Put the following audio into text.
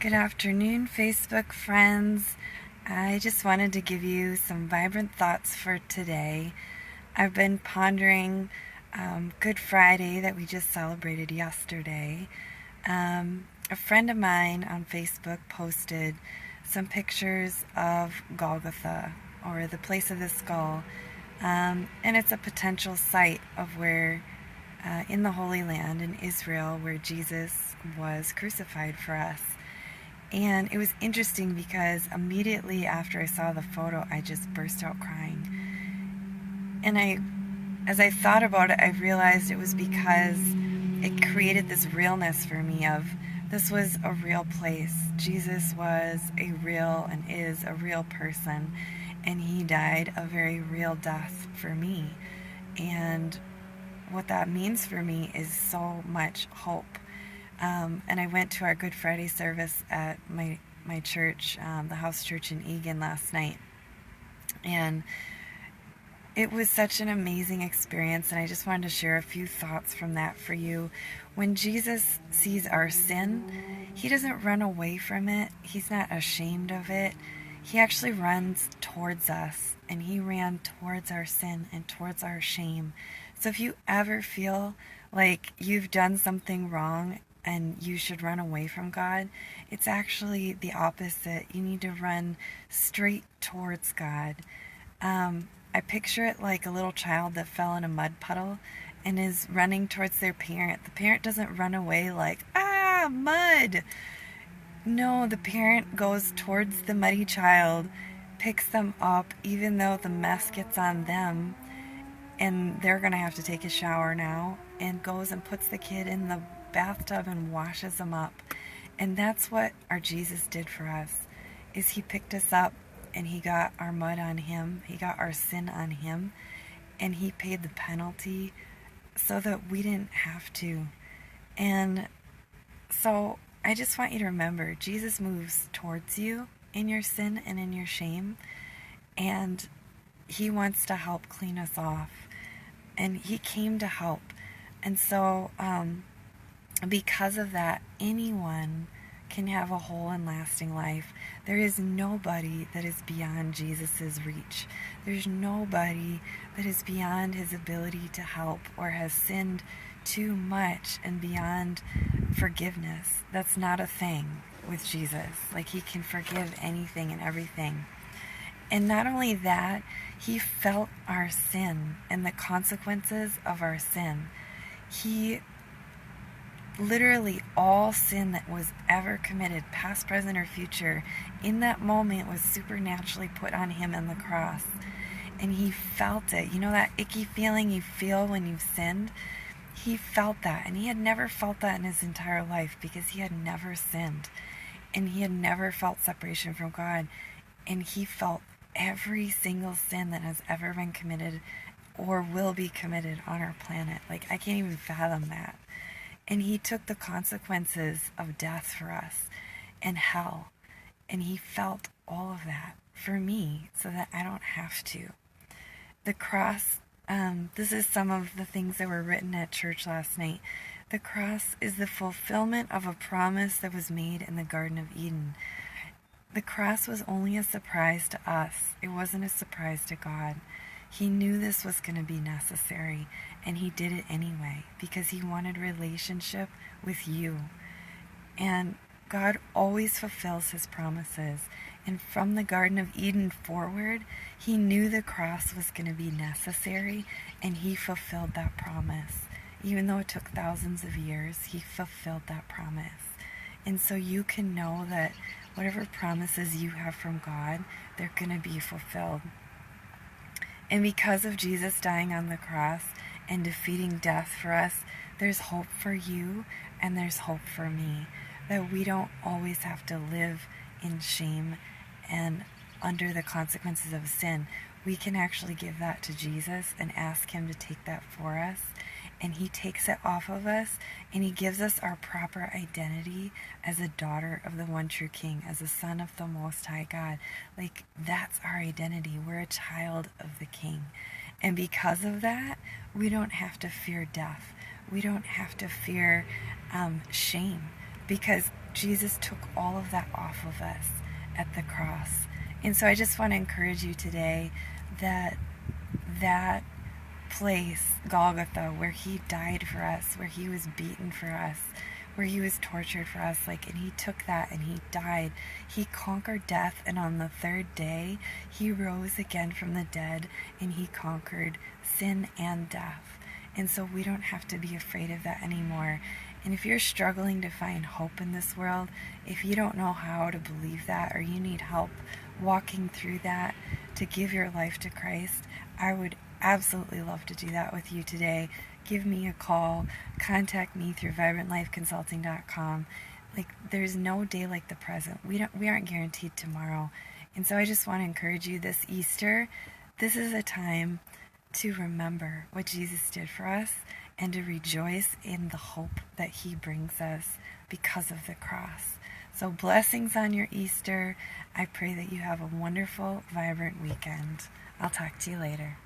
Good afternoon, Facebook friends. I just wanted to give you some vibrant thoughts for today. I've been pondering Good Friday that we just celebrated yesterday. A friend of mine on Facebook posted some pictures of Golgotha, or the place of the skull, and it's a potential site of where, in the Holy Land in Israel, where Jesus was crucified for us. And it was interesting because immediately after I saw the photo, I just burst out crying. And as I thought about it, I realized it was because it created this realness for me of this was a real place. Jesus was a real and is a real person, and he died a very real death for me. And what that means for me is so much hope. And I went to our Good Friday service at my church, the house church in Egan, last night. And it was such an amazing experience, and I just wanted to share a few thoughts from that for you. When Jesus sees our sin, he doesn't run away from it. He's not ashamed of it. He actually runs towards us, and he ran towards our sin and towards our shame. So if you ever feel like you've done something wrong and you should run away from God, it's actually the opposite. You need to run straight towards God. I picture it like a little child that fell in a mud puddle and is running towards their parent. The parent doesn't run away like, mud. No, the parent goes towards the muddy child, picks them up, even though the mess gets on them, and they're going to have to take a shower now, and goes and puts the kid in the bathtub and washes them up. And that's what our Jesus did for us, is he picked us up and he got our mud on him, he got our sin on him, and he paid the penalty so that we didn't have to. And so I just want you to remember, Jesus moves towards you in your sin and in your shame, and he wants to help clean us off, and he came to help. And so because of that, anyone can have a whole and lasting life. There is nobody that is beyond Jesus's reach. There's nobody that is beyond his ability to help or has sinned too much and beyond forgiveness. That's not a thing with Jesus. Like, he can forgive anything and everything. And not only that, he felt our sin and the consequences of our sin. He literally, all sin that was ever committed, past, present, or future, in that moment was supernaturally put on him on the cross. And he felt it. You know that icky feeling you feel when you've sinned? He felt that. And he had never felt that in his entire life because he had never sinned. And he had never felt separation from God. And he felt every single sin that has ever been committed or will be committed on our planet. Like, I can't even fathom that. And he took the consequences of death for us and hell. And he felt all of that for me so that I don't have to. The cross, this is some of the things that were written at church last night. The cross is the fulfillment of a promise that was made in the Garden of Eden. The cross was only a surprise to us. It wasn't a surprise to God. He knew this was going to be necessary, and he did it anyway because he wanted relationship with you. And God always fulfills his promises. And from the Garden of Eden forward, he knew the cross was going to be necessary, and he fulfilled that promise. Even though it took thousands of years, he fulfilled that promise. And so you can know that whatever promises you have from God, they're going to be fulfilled. And because of Jesus dying on the cross and defeating death for us, there's hope for you and there's hope for me. That we don't always have to live in shame and under the consequences of sin. We can actually give that to Jesus and ask him to take that for us. And he takes it off of us, and he gives us our proper identity as a daughter of the one true King, as a son of the Most High God. Like, that's our identity. We're a child of the King. And because of that, we don't have to fear death. We don't have to fear shame, because Jesus took all of that off of us at the cross. And so I just want to encourage you today that that place, Golgotha, where he died for us, where he was beaten for us, where he was tortured for us, and he took that and he died. He conquered death, and on the third day, he rose again from the dead, and he conquered sin and death. And so we don't have to be afraid of that anymore. And if you're struggling to find hope in this world, if you don't know how to believe that, or you need help walking through that to give your life to Christ, I would absolutely love to do that with you today. Give me a call, contact me through vibrantlifeconsulting.com. There's no day like the present. We aren't guaranteed tomorrow. And so I just want to encourage you this Easter, this is a time to remember what Jesus did for us and to rejoice in the hope that he brings us because of the cross. So blessings on your Easter. I pray that you have a wonderful, vibrant weekend. I'll talk to you later.